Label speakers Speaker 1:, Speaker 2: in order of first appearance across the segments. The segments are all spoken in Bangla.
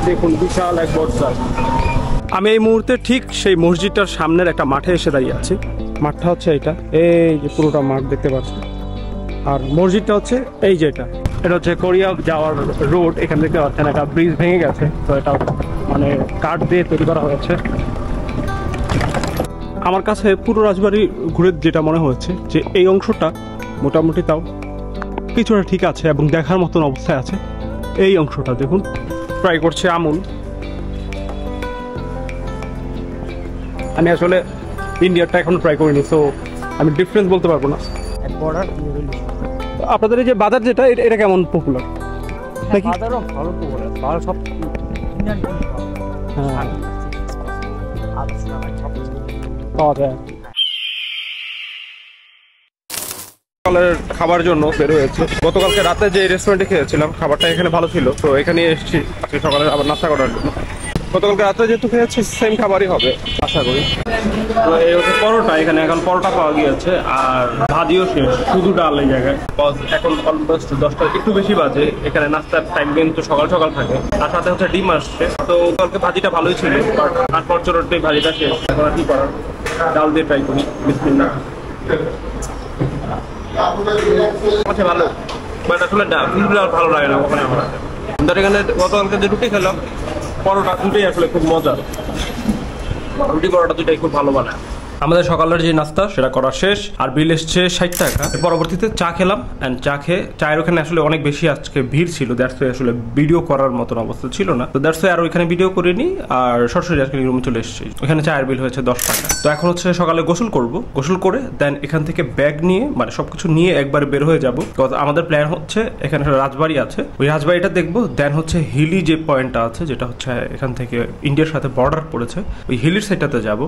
Speaker 1: দেখুন বিশাল এক বর্ষা। আমি এই মুহূর্তে ঠিক সেই মসজিদটার সামনের একটা মাঠে এসে দাঁড়িয়ে আছি। মাঠটা হচ্ছে এটা, এই যে পুরোটা মাঠ দেখতে পাচ্ছেন। আর মসজিদটা হচ্ছে এই যে এটা হচ্ছে কোরিয়া যাওয়ার রোড। এখান থেকে পাচ্ছেন একটা ব্রিজ ভেঙে গেছে, তো এটা মানে কাঠ দিয়ে তৈরি করা হয়েছে। আমার কাছে পুরো রাজবাড়ি ঘুরে যেটা মনে হয়েছে যে এই অংশটা মোটামুটি তাও কিছুটা ঠিক আছে এবং দেখার মতন অবস্থায় আছে। এই অংশটা দেখুন, ট্রাই করছে আমুল। আমি আসলে ইন্ডিয়ারটা এখন ট্রাই করিনি, সো আমি ডিফারেন্স বলতে পারবো না। আপনাদের এই যে বাজার যেটা, এটা কেমন পপুলার নাকি?
Speaker 2: বাজারও ভালো পপুলার, ভালো সব
Speaker 1: হ্যাঁ পাওয়া যায়। সকালের খাবার জন্য বের হয়েছে। গতকালকে রাতে যে রেস্টুরেন্টে খেয়েছিলাম খাবারটা এখানে ভালো ছিল, তো এখানে এসেছি আজকে সকালে আবার নাস্তা করার জন্য। গতকালকে রাতে যেহেতু খেয়েছি সেম খাবারই হবে আশা করি। তো এই হচ্ছে পরোটা, এখানে এখন পরোটা পাওয়া গিয়েছে আর ভাজিও শেষ, শুধু ডাল এই জায়গায়। এখন অলমোস্ট 10টা একটু বেশি বাজে। এখানে নাস্তার টাইম কিন্তু সকাল সকাল থাকে। তার সাথে হচ্ছে ডিম আসছে। তো কালকে ভাজিটা ভালোই ছিল, বাট আনফরচুনেটলি ভাজিটা শেষ। এখন আর কি করার, ডাল দিয়ে ট্রাই করি। বিসমিল্লাহ। আচ্ছা ভালো, বাট আসলে ডাল ভালো লাগে না ওখানে আমার। আমাদের এখানে গতকালকে যে রুটি খেলাম, পরোটা দুটোই আসলে খুব মজার। রুটি পরোটা দুটাই খুব ভালো বানায়। আমাদের সকালের যে নাস্তা সেটা করা শেষ, আর বিল এসছে 60 টাকা। পরবর্তীতে চা খেলাম, অ্যান্ড চা খেয়ে চায়ের ওখানে আসলে অনেক বেশি আজকে ভিড় ছিল, দ্যাটস ওয়াই আসলে ভিডিও করার মতন অবস্থা ছিল না। তো দ্যাটস ওয়াই আর ওইখানে ভিডিও করিনি, আর সরাসরি আজকে রুমে চলে এসেছি। ওখানে চায়ের বিল হয়েছে 10 টাকা। তো এখন হচ্ছে সকালে গোসল করব, গোসল করে দেন এখান থেকে ব্যাগ নিয়ে মানে সবকিছু নিয়ে একবারে বের হয়ে যাব। আমাদের প্ল্যান হচ্ছে এখানে রাজবাড়ি আছে, ওই রাজবাড়িটা দেখবো। দেন হচ্ছে হিলি যে পয়েন্টটা আছে, যেটা হচ্ছে এখান থেকে ইন্ডিয়ার সাথে বর্ডার পড়েছে, ওই হিলির সাইডটাতে যাব।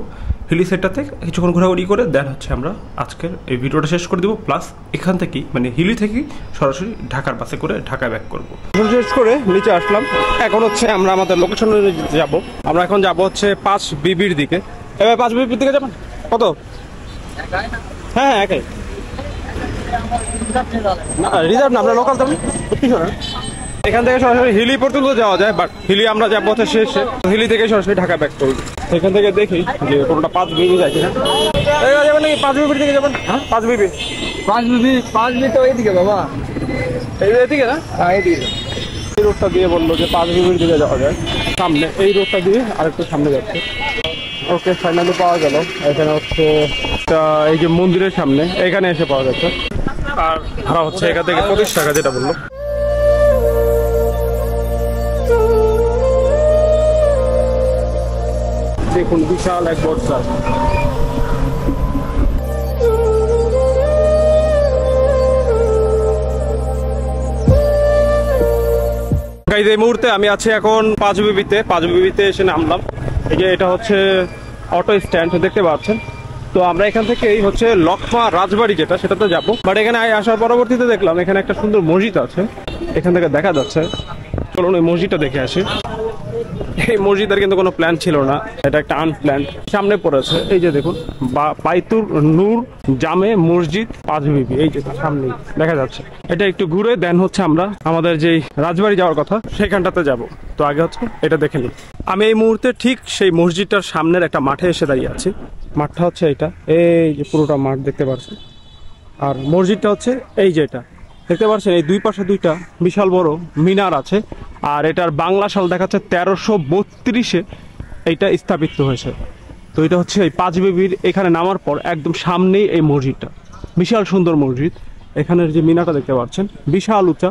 Speaker 1: হিলি সাইডটাতে কিছুক্ষণ ঘোরাঘুরি করে দেন হচ্ছে আমরা আজকের এই ভিডিওটা শেষ করে দিব। প্লাস এখান থেকেই মানে হিলি থেকেই সরাসরি ঢাকার বাসে করে ঢাকা ব্যাক করবো। শেষ করে নিচে আসলাম। এখন হচ্ছে আমরা আমাদের লোকেশনে যাব। আমরা এখন যাব হচ্ছে 5 বিবির দিকে। এবার 5 বিবির দিকে যাবেন কত? হ্যাঁ হ্যাঁ একাই, রিজার্ভ না, আমরা লোকাল যাবো। এখান থেকে সরাসরি হিলি পর্যন্ত যাওয়া যায়, বাট হিলি আমরা যাবো হচ্ছে শেষে। হিলি থেকে সরাসরি ঢাকা ব্যাক করবো। এখান থেকে দেখি যে কোনটা 5 বিবি যায় কিনা। যাবেন নাকি 5 বিবির দিকে যাবেন? হ্যাঁ 5 বিবি তো এইদিকে বাবা, এইদিকে না? হ্যাঁ এইদিকে। এই রোডটা দিয়ে বললো যে 5 বিবির দিকে যাওয়া যায়, সামনে এই রোডটা দিয়ে আরেকটু সামনে যাচ্ছে। ওকে, ফাইনালি পাওয়া গেল। এখানে হচ্ছে এই যে মন্দিরের সামনে, এখানে এসে পাওয়া যাচ্ছে। আর ভাড়া হচ্ছে এখান থেকে 25 টাকা, যেটা বললো। দেখুন বিশাল এক বর্ষা। এই মুহূর্তে আমি আছি এখন 5 বিবিতে। 5 বিবিতে এসে নামলাম। এই যে এটা হচ্ছে অটো স্ট্যান্ড দেখতে পাচ্ছেন। তো আমরা এখান থেকেই হচ্ছে লক্ষ্মা রাজবাড়ি যেটা, সেটাতে যাবো। বাট এখানে আসার পরবর্তীতে দেখলাম এখানে একটা সুন্দর মসজিদ আছে, এখান থেকে দেখা যাচ্ছে। চলুন ওই মসজিদটা দেখে আসি। এই মসজিদের কিন্তু কোনো প্ল্যান ছিল না, এটা একটা আনপ্ল্যান্ড। সামনে পড়েছে এই যে দেখুন, বাইতুর নূর জামে মসজিদ 5 বিবি, এই যে সামনে দেখা যাচ্ছে। এটা একটু ঘুরে দেন হচ্ছে আমরা আমাদের যেই রাজবাড়ি যাওয়ার কথা সেখানটাতে যাব। তো আগে হচ্ছে এটা দেখে নিই। আমি এই মুহূর্তে ঠিক সেই মসজিদটার সামনের একটা মাঠে এসে দাঁড়িয়ে আছি। মাঠটা হচ্ছে এটা, এই যে পুরোটা মাঠ দেখতে পাচ্ছেন। আর মসজিদটা হচ্ছে এই যে এটা দেখতে পাচ্ছেন। এই দুই পাশে দুইটা বিশাল বড় মিনার আছে। আর এটার বাংলা সাল দেখাচ্ছে 1332-এ এইটা স্থাপিত হয়েছে। তো এটা হচ্ছে এই 5 বিবির এখানে নামার পর একদম সামনেই এই মসজিদটা, বিশাল সুন্দর মসজিদ। এখানের যে মিনারটা দেখতে পাচ্ছেন বিশাল উঁচা,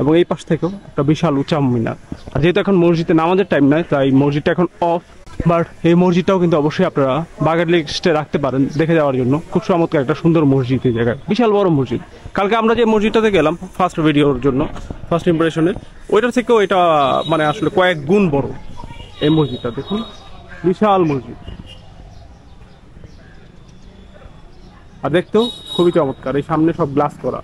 Speaker 1: এবং এই পাশ থেকেও একটা বিশাল উঁচা মিনার। আর যেহেতু এখন মসজিদে নামাজের টাইম নয়, তাই মসজিদটা এখন অফ। বাট এই মসজিদটাও কিন্তু অবশ্যই আপনারা বাকেট লিস্টে রাখতে পারেন দেখে যাওয়ার জন্য। খুব চমৎকার একটা সুন্দর মসজিদ এই জায়গায়, বিশাল বড় মসজিদ। কালকে আমরা যে মসজিদটাতে গেলাম ফার্স্ট ভিডিওর জন্য, ফার্স্ট ইম্প্রেশনে, ওইটার থেকেও এটা মানে আসলে কয়েক গুণ বড় এই মসজিদটা। দেখুন বিশাল মসজিদ, আর দেখতেও খুবই চমৎকার। এই সামনে সব গ্লাস করা।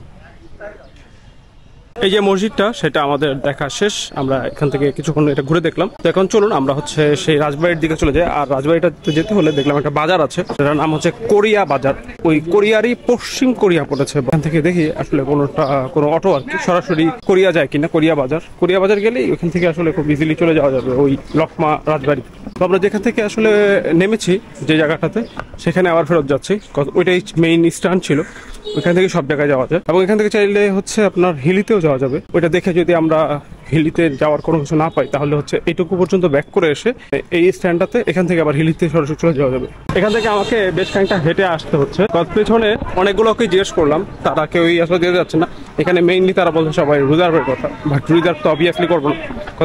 Speaker 1: এই যে মসজিদটা সেটা আমাদের দেখা শেষ, আমরা এখান থেকে কিছুক্ষণ এটা ঘুরে দেখলাম। তো এখন চলুন আমরা হচ্ছে সেই রাজবাড়ির দিকে চলে যাই। আর রাজবাড়িটাতে যেতে হলে দেখলাম একটা বাজার আছে, সেটার নাম হচ্ছে কোরিয়া বাজার। ওই কোরিয়ারই পশ্চিম কোরিয়া পড়েছে। এখান থেকে দেখি আসলে কোনো অটো আর কি সরাসরি কোরিয়া যায় কিনা। কোরিয়া বাজার গেলেই ওখান থেকে আসলে খুব ইজিলি চলে যাওয়া যাবে ওই লকমা রাজবাড়ি। তো আমরা যেখান থেকে আসলে নেমেছি যে জায়গাটাতে, সেখানে আবার ফেরত যাচ্ছি। ওইটাই মেইন স্ট্যান্ড ছিল, ওইখান থেকে সব জায়গায় যাওয়া যায়। এবং এখান থেকে চাইলে হচ্ছে আপনার হিলিতেও যাওয়া যাবে। ওইটা দেখে যদি আমরা হিলিতে যাওয়ার কোনো কিছু না পাই, তাহলে হচ্ছে এইটুকু পর্যন্ত ব্যাক করে এসে এই স্ট্যান্ডটাতে এখান থেকে আবার হিলিতে সরাসরি চলে যাওয়া যাবে। এখান থেকে আমাকে বেশ খানিকটা হেঁটে আসতে হচ্ছে। পেছনে অনেকগুলোকে জিজ্ঞেস করলাম, তারা কেউই আসলে দিতে যাচ্ছে না। এখানে মেইনলি তারা বলছে সবাই রিজার্ভের কথা, বাট রিজার্ভ তো অবভিয়াসলি করবো না।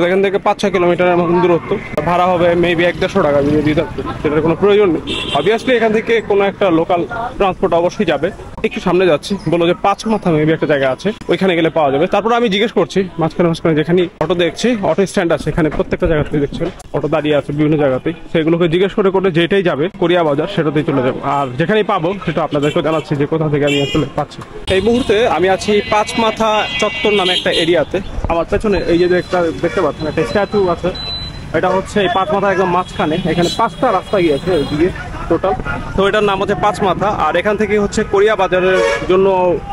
Speaker 1: এখান থেকে 5-6 কিলোমিটারের মতন দূরত্ব, ভাড়া হবে মেবি 100-150 টাকা যদি রিজার্ভ করি, সেটার কোনো প্রয়োজন নেই। অবভিয়াসলি এখান থেকে কোনো একটা লোকাল ট্রান্সপোর্ট অবশ্যই যাবে। একটু সামনে যাচ্ছি, বললো যে 5 মাথা মেবি একটা জায়গা আছে, ওইখানে গেলে পাওয়া যাবে। তারপর আমি জিজ্ঞেস করছি মাঝখানে যেখানে অটো দেখছি, অটো স্ট্যান্ড আছে, এখানে প্রত্যেকটা জায়গাতেই দেখছেন অটো দাঁড়িয়ে আছে বিভিন্ন জায়গাতেই। সেগুলোকে জিজ্ঞেস করে যেটাই যাবে কোরিয়া বাজার, সেটাতেই চলে যাবো। আর যেখানেই পাবো সেটা আপনাদেরকে জানাচ্ছি যে কোথা থেকে আমি আসলে পাচ্ছি। এই মুহূর্তে আমি আছি 5 মাথা চত্বর নামে একটা এরিয়াতে। আমার পেছনে এই যে একটা দেখতে পাচ্ছেন একটা স্ট্যাচু আছে, এটা হচ্ছে এই 5 মাথা একদম মাঝখানে। এখানে 5টা রাস্তা গিয়েছে ওইদিকে টোটাল। তো এটার নাম হচ্ছে 5 মাথা। আর এখান থেকে হচ্ছে কোরিয়া বাজারের জন্য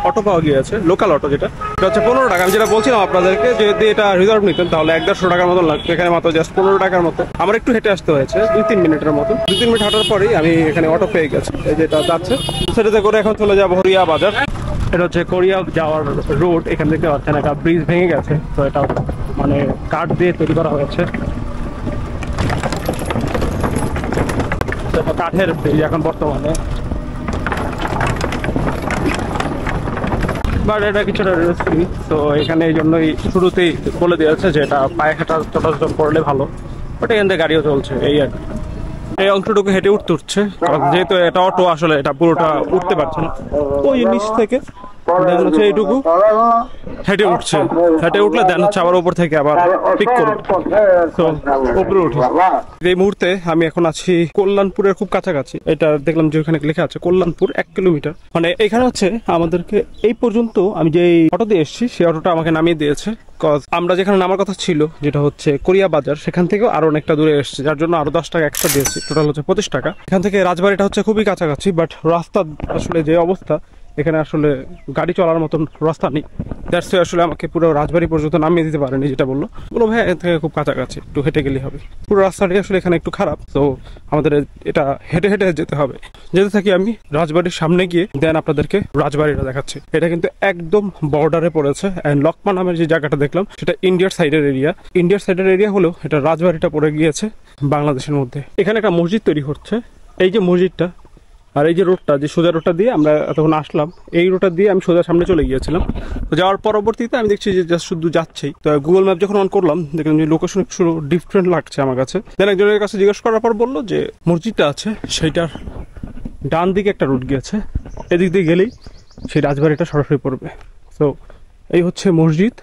Speaker 1: অটো পাওয়া গিয়েছে, লোকাল অটো, যেটা হচ্ছে 15 টাকা। আমি যেটা বলছিলাম আপনাদেরকে, যদি এটা রিজার্ভ নিতেন তাহলে 150 টাকার মতো লাগতো। এখানে মাত্র জাস্ট 15 টাকার মতো। আমার একটু হেঁটে আসতে হয়েছে 2-3 মিনিটের মতো। 2-3 মিনিট হাঁটার পরেই আমি এখানে অটো পেয়ে গেছি, এই যেটা যাচ্ছে সেটাতে করে এখন চলে যাবো কোরিয়া বাজার। এটা হচ্ছে কোরিয়া যাওয়ার রোড। এখান থেকে পাচ্ছেন একটা ব্রিজ ভেঙে গেছে, তো এটা মানে কাঠ দিয়ে তৈরি করা হয়েছে, কাঠের ব্রিজ এখন বর্তমানে। বাট এটা কিছুটা রিস্কি, তো এখানে এই জন্যই শুরুতেই বলে দিয়েছে যে এটা পায়ে হাঁটা চলাচল করলে ভালো। বাট এখান থেকে গাড়িও চলছে, এই আর কি। এই অংশটুকু হেঁটে উঠছে, যেহেতু এটা অটো আসলে এটা পুরোটা উঠতে পারছে না। ওই নিচ থেকে দেন হচ্ছে এইটুকু হেঁটে উঠছে, হেঁটে উঠলে দেন হচ্ছে আবার উপর থেকে আবার পিক করবে। তো উপরে উঠি। এই মুহূর্তে আমি এখন আছি কল্যাণপুরের খুব কাছাকাছি। এটা দেখলাম যে ওখানে লেখা আছে কল্যাণপুর 1 কিলোমিটার। মানে এখানে হচ্ছে আমাদেরকে এই পর্যন্ত আমি যে অটো দিয়ে এসেছি, সেই অটোটা আমাকে নামিয়ে দিয়েছে। আমরা যেখানে নামার কথা ছিল, যেটা হচ্ছে কোরিয়া বাজার, সেখান থেকেও আরো অনেকটা দূরে এসেছে, যার জন্য আরো 10 টাকা এক্সট্রা দিয়েছি। টোটাল হচ্ছে 25 টাকা। এখান থেকে রাজবাড়িটা হচ্ছে খুবই কাছাকাছি, বাট রাস্তা আসলে যে অবস্থা, এখানে আসলে গাড়ি চলার মতন রাস্তা নেই। দ্যাটস ওয়াই আসলে আমাকে পুরো রাজবাড়ি পর্যন্ত নামিয়ে দিতে পারেনি। যেটা বললো ভাই এখান থেকে খুব কাছাকাছি, একটু হেঁটে গেলেই হবে। পুরো রাস্তাটাই আসলে এখানে একটু খারাপ, তো আমাদের এটা হেঁটে হেঁটে যেতে হবে। যেতে থাকি আমি রাজবাড়ির সামনে গিয়ে দেন আপনাদেরকে রাজবাড়িটা দেখাচ্ছি। এটা কিন্তু একদম বর্ডারে পড়েছে। অ্যান্ড লকমা নামের যে জায়গাটা দেখলাম, সেটা ইন্ডিয়ার সাইডের এরিয়া হলেও এটা রাজবাড়িটা পড়ে গিয়েছে বাংলাদেশের মধ্যে। এখানে একটা মসজিদ তৈরি হচ্ছে, এই যে মসজিদটা, আর এই যে রোডটা, যে সোজা রোডটা দিয়ে আমরা তখন আসলাম, এই রোডটা দিয়ে আমি সোজা সামনে চলে গিয়েছিলাম। তো যাওয়ার পরবর্তীতে আমি দেখছি যে জাস্ট শুধু যাচ্ছেই। তো গুগল ম্যাপ যখন অন করলাম, দেখলাম যে লোকেশন একটু ডিফারেন্ট লাগছে আমার কাছে। দেন একজনের কাছে জিজ্ঞেস করার পর বললো যে মসজিদটা আছে সেইটার ডান দিকে একটা রুট গিয়েছে, এদিক দিয়ে গেলেই সেই রাজবাড়িটা সরাসরি পড়বে। তো এই হচ্ছে মসজিদ,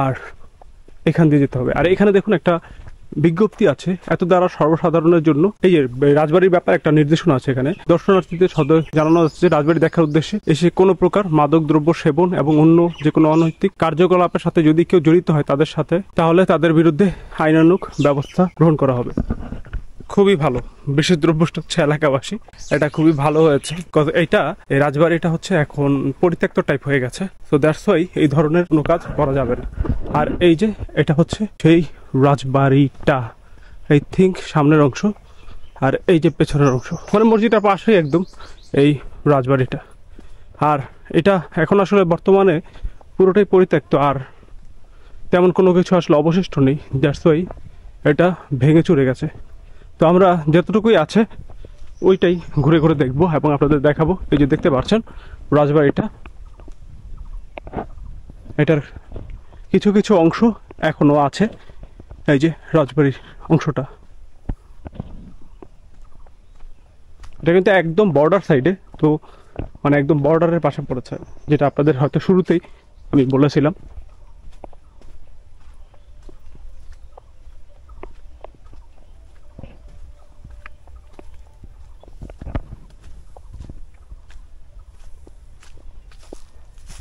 Speaker 1: আর এখান দিয়ে যেতে হবে। আর এখানে দেখুন একটা বিজ্ঞপ্তি আছে, এত দ্বারা সর্বসাধারণের জন্য এই যে রাজবাড়ির ব্যাপারে একটা নির্দেশনা আছে। এখানে দর্শনার্থীদের সদয় জানানো যাচ্ছে রাজবাড়ি দেখার উদ্দেশ্যে এসে কোনো প্রকার মাদক দ্রব্য সেবন এবং অন্য যে কোনো অনৈতিক কার্যকলাপের সাথে যদি কেউ জড়িত হয় তাদের সাথে, তাহলে তাদের বিরুদ্ধে আইনানুগ ব্যবস্থা গ্রহণ করা হবে। খুবই ভালো, বিশেষ দ্রব্যটা হচ্ছে এলাকাবাসী, এটা খুবই ভালো হয়েছে। এইটা এই রাজবাড়িটা হচ্ছে এখন পরিত্যক্ত টাইপ হয়ে গেছে, তো দ্যাটস ওয়াই এই ধরনের কোনো কাজ করা যাবে না। আর এই যে এটা হচ্ছে সেই রাজবাড়িটা, আই থিঙ্ক সামনের অংশ, আর এই যে পেছনের অংশ, মানে মসজিদটার পাশেই একদম এই রাজবাড়িটা। আর এটা এখন আসলে বর্তমানে পুরোটাই পরিত্যক্ত, আর তেমন কোনো কিছু আসলে অবশিষ্ট নেই। দ্যাটস ওয়াই এটা ভেঙে চুরে গেছে। তো আমরা যতটুকুই আছে ওইটাই ঘুরে ঘুরে দেখবো এবং আপনাদের দেখাবো। এই যে দেখতে পাচ্ছেন রাজবাড়িটা, এটার কিছু কিছু অংশ এখনো আছে। এই যে রাজবাড়ির অংশটা, এটা কিন্তু একদম বর্ডার সাইডে, তো মানে একদম বর্ডারের পাশে পড়েছে, যেটা আপনাদের হয়তো শুরুতেই আমি বলেছিলাম।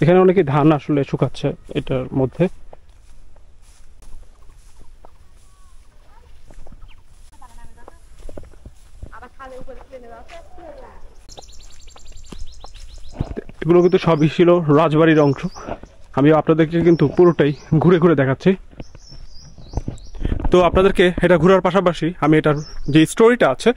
Speaker 1: এখানে অনেকে ধান আসলে শুকাচ্ছে এটার মধ্যে। এগুলো কিন্তু সবই ছিল রাজবাড়ির অংশ। আমি আপনাদেরকে কিন্তু পুরোটাই ঘুরে ঘুরে দেখাচ্ছি। তো আপনাদেরকে এটা ঘোরার পাশাপাশি আমি এটার যে স্টোরিটা আছে,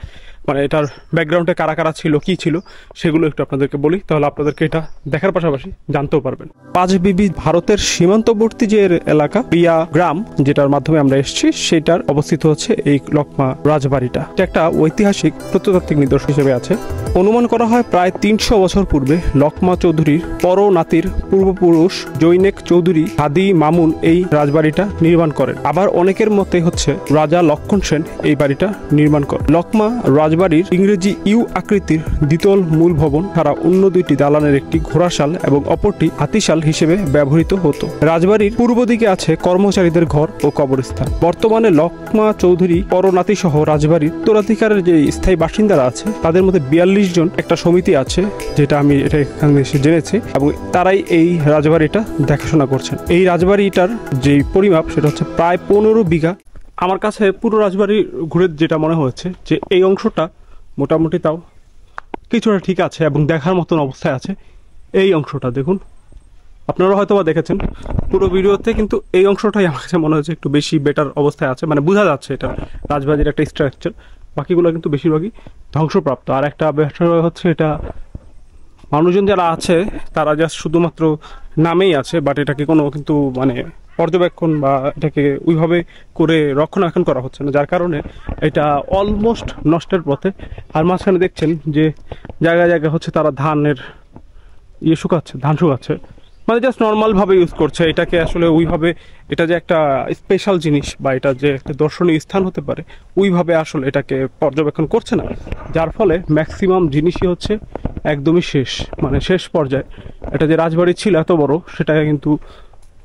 Speaker 1: মানে এটার ব্যাকগ্রাউন্ডে কারা কারা ছিল, কি ছিল, সেগুলো একটু আপনাদেরকে বলি, তাহলে আপনাদেরকে এটা দেখার পাশাপাশি জানতেও পারবেন। পাঁচবিবি ভারতের সীমান্তবর্তী যে এলাকা প্রিয়া গ্রাম, যেটার মাধ্যমে আমরা এসেছি, সেটার অবস্থিত হচ্ছে এই লকমা রাজবাড়িটা। এটা একটা ঐতিহাসিক প্রত্নতাত্ত্বিক নিদর্শন হিসেবে আছে। অনুমান করা হয় প্রায় ৩০০ বছর পূর্বে লকমা চৌধুরীর পর নাতির পূর্বপুরুষ জৈনেক চৌধুরী হাদি মামুন এই রাজবাড়িটা নির্মাণ করেন। আবার অনেকের মতে হচ্ছে রাজা লক্ষণ সেন এই বাড়িটা নির্মাণ করেন। লকমা রাজবাড়ির ইংরেজি ইউ আকৃতির দ্বিতল মূল ভবন ছাড়া অন্য দুইটি দালানের একটি ঘোড়াশাল এবং অপরটি হাতিশাল হিসেবে ব্যবহৃত হতো। রাজবাড়ির পূর্ব দিকে আছে কর্মচারীদের ঘর ও কবরস্থান। বর্তমানে লকমা চৌধুরী পরনাতি সহ রাজবাড়ির উত্তরাধিকারের যে স্থায়ী বাসিন্দারা আছে তাদের মধ্যে ৪২ জন একটা সমিতি আছে, যেটা আমি এটা এখানে এসে জেনেছি, এবং তারাই এই রাজবাড়িটা দেখাশোনা করছেন। এই রাজবাড়িটার যে পরিমাপ সেটা হচ্ছে প্রায় ১৫ বিঘা। আমার কাছে পুরো রাজবাড়ি ঘুরে যেটা মনে হয়েছে যে এই অংশটা মোটামুটি তাও কিছুটা ঠিক আছে এবং দেখার মতন অবস্থায় আছে। এই অংশটা দেখুন, আপনারা হয়তো বা দেখেছেন পুরো ভিডিওতে, কিন্তু এই অংশটাই আমার কাছে মনে হচ্ছে একটু বেশি বেটার অবস্থায় আছে, মানে বোঝা যাচ্ছে এটা রাজবাড়ির একটা স্ট্রাকচার। বাকিগুলো কিন্তু বেশিরভাগই ধ্বংসপ্রাপ্ত। আর একটা বিষয় হচ্ছে এটা মানুষজন যারা আছে তারা জাস্ট শুধুমাত্র নামেই আছে, বাট এটাকে কোনো কিন্তু মানে পর্যবেক্ষণ বা এটাকে ওইভাবে করে রক্ষণাবেক্ষণ করা হচ্ছে না, যার কারণে এটা অলমোস্ট নষ্টের পথে। আর মাঝখানে দেখছেন যে জায়গায় জায়গায় হচ্ছে তারা ধানের শুকাচ্ছে, ধান শুকাচ্ছে, মানে জাস্ট নর্মালভাবে ইউজ করছে এটাকে। আসলে ওইভাবে এটা যে একটা স্পেশাল জিনিস বা এটা যে একটা দর্শনীয় স্থান হতে পারে ওইভাবে আসলে এটাকে পর্যবেক্ষণ করছে না, যার ফলে ম্যাক্সিমাম জিনিসই হচ্ছে একদমই শেষ, মানে শেষ পর্যায়ে। এটা যে রাজবাড়ি ছিল এত বড়, সেটাকে কিন্তু